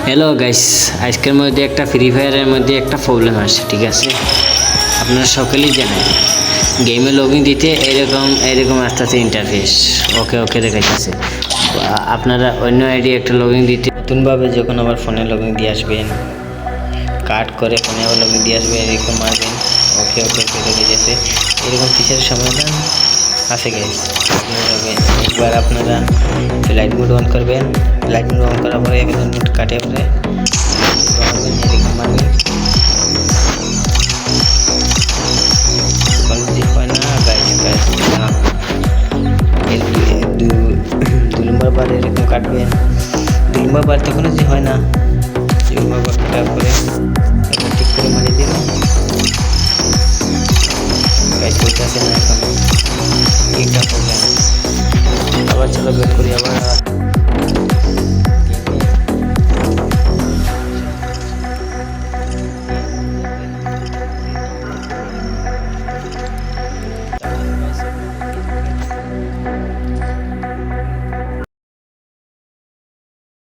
Hello guys, আজকের মধ্যে একটা ফ্রি ফায়ারের মধ্যে একটা প্রবলেম আসছে, ঠিক আছে? আপনারা সকলেই জানেন গেমে লগইন দিতে এরকম আসতেছে ইন্টারফেস। ওকে ওকে দেখাইতেছে। আপনারা অন্য আইডি একটা লগইন দিতে নতুনভাবে যখন আবার ফোনে লগইন দিয়ে আসবেন, কাট করে ফোনে আবার লগইন দিয়ে আসবেন, এরকম মারবেন। ওকে ওকে ওকে দেখাইতেছে। এরকম কিসের সমাধান আছে গাইস? একবার আপনারা লাইট মোড অন করবেন। লাইট মোড অন করার পরে একদম মোড কাটে পরে এরকম মারবেন। যদি হয় না গাইস না, দু নম্বর বার এরকম কাটবেন। 2 নম্বর বার তখন যদি হয় না, 2 নম্বর বার কাটার পরে একবার ঠিক করে মারিয়ে দেবেন। গাইস হইতেছে না এখন, ঠিকঠাক হবে। আবার চলো বের করি আবার।